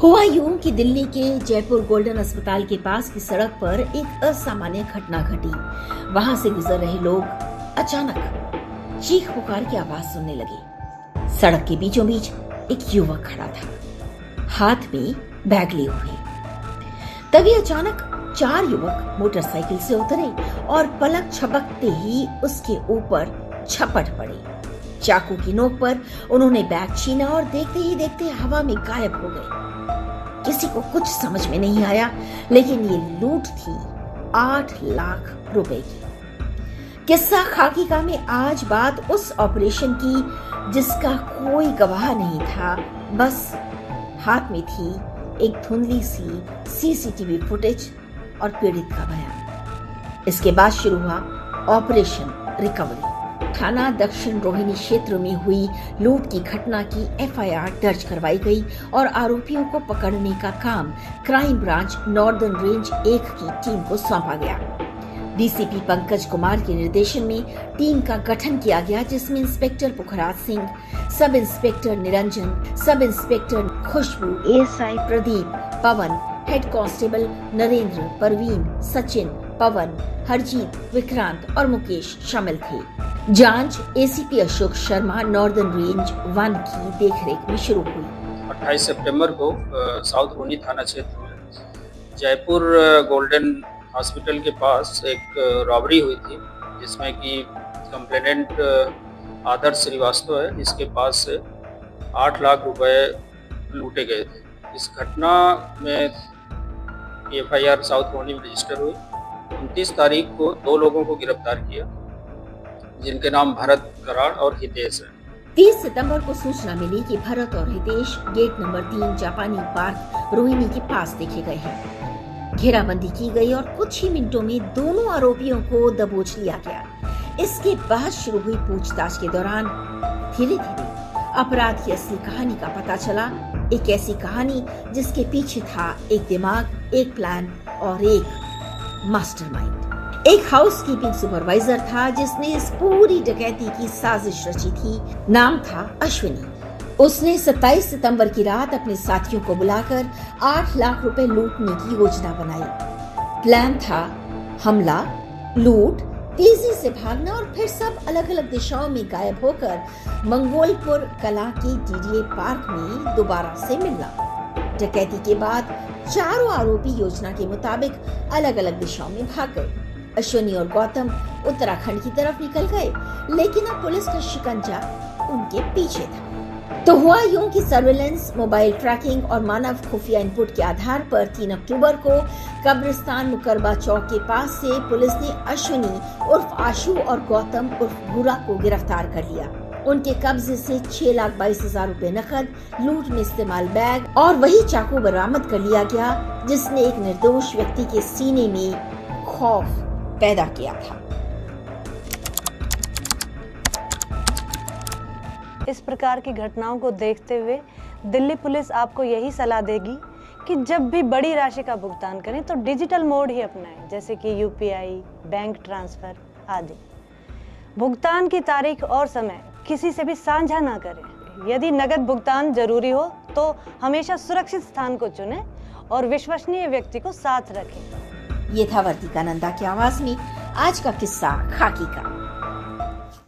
हुआ यूं कि दिल्ली के जयपुर गोल्डन अस्पताल के पास की सड़क पर एक असामान्य घटना घटी। वहां से गुजर रहे लोग अचानक चीख पुकार की आवाज सुनने लगे। सड़क के बीचों बीच एक युवक खड़ा था, हाथ में बैग लिए हुए। तभी अचानक 4 युवक मोटरसाइकिल से उतरे और पलक झपकते ही उसके ऊपर झपट पड़े। चाकू की नोक पर उन्होंने बैग छीना और देखते ही देखते हवा में गायब हो गए। किसी को कुछ समझ में नहीं आया, लेकिन ये लूट थी 8 लाख रुपए की। किस्सा खाकी का में आज बात उस ऑपरेशन की जिसका कोई गवाह नहीं था। बस हाथ में थी एक धुंधली सी सीसीटीवी फुटेज और पीड़ित का बयान। इसके बाद शुरू हुआ ऑपरेशन रिकवरी। थाना दक्षिण रोहिणी क्षेत्र में हुई लूट की घटना की एफआईआर दर्ज करवाई गई और आरोपियों को पकड़ने का काम क्राइम ब्रांच नॉर्दर्न रेंज 1 की टीम को सौंपा गया। डीसीपी पंकज कुमार के निर्देशन में टीम का गठन किया गया, जिसमें इंस्पेक्टर पुखराज सिंह, सब inspector Niranjan, sub inspector Khushboo, ASI Pradeep, Pawan, head constable Narendra, Parveen, Sachin, Pawan, Harjeet, Vikrant और मुकेश शामिल थे। जांच ACP Ashok Sharma northern range 1 की देखरेख में शुरू हुई। 28 सितंबर को साउथ रोहिणी थाना क्षेत्र में जयपुर गोल्डन हॉस्पिटल के पास एक रॉबरी हुई थी, जिसमें कि कंप्लेनेंट आदर्श श्रीवास्तव है, जिसके पास से 8 लाख रुपए लूटे गए थे। इस घटना में एफआईआर साउथ रोहिणी में रजिस्टर हुई। 29 तारीख को 2 लोगों को गिरफ्तार किया, जिनके नाम भरत कराड़ और हितेश है। 30 सितंबर को सूचना मिली कि भरत और हितेश गेट नंबर 3 जापानी पार्क रोहिणी के पास देखे गए हैं। घेराबंदी की गई और कुछ ही मिनटों में दोनों आरोपियों को दबोच लिया गया। इसके बाद शुरू हुई पूछताछ के दौरान धीरे धीरे अपराध की असली कहानी का पता चला। एक ऐसी कहानी जिसके पीछे था एक दिमाग, एक प्लान और एक मास्टरमाइंड। एक हाउसकीपिंग सुपरवाइजर था जिसने इस पूरी डकैती की साजिश रची थी। नाम था अश्विनी। उसने 27 सितंबर की रात अपने साथियों को बुलाकर 8 लाख रुपए लूटने की योजना बनाई। प्लान था हमला, लूट, तेजी से भागना और फिर सब अलग अलग दिशाओं में गायब होकर मंगोलपुर कला के डीडीए पार्क में दोबारा से मिलना। डकैती के बाद चारों आरोपी योजना के मुताबिक अलग अलग दिशाओं में भाग गए। अश्विनी और गौतम उत्तराखंड की तरफ निकल गए, लेकिन अब पुलिस का शिकंजा उनके पीछे था। तो हुआ यूं कि सर्विलेंस, मोबाइल ट्रैकिंग और मानव खुफिया इनपुट के आधार पर 3 अक्टूबर को कब्रिस्तान मुकरबा चौक के पास से पुलिस ने अश्विनी उर्फ आशु और गौतम उर्फ भूरा को गिरफ्तार कर लिया। उनके कब्जे से 6,22,000 रुपए नकद, लूट में इस्तेमाल बैग और वही चाकू बरामद कर लिया गया जिसने एक निर्दोष व्यक्ति के सीने में खौफ पैदा किया था। इस प्रकार की घटनाओं को देखते हुए दिल्ली पुलिस आपको यही सलाह देगी कि जब भी बड़ी राशि का भुगतान करें तो डिजिटल मोड ही अपनाएं, जैसे कि यूपीआई, बैंक ट्रांसफर आदि। भुगतान की तारीख और समय किसी से भी साझा ना करें। यदि नगद भुगतान जरूरी हो तो हमेशा सुरक्षित स्थान को चुनें और विश्वसनीय व्यक्ति को साथ रखें। ये था वर्तिका नंदा की आवाज में आज का किस्सा खाकी का।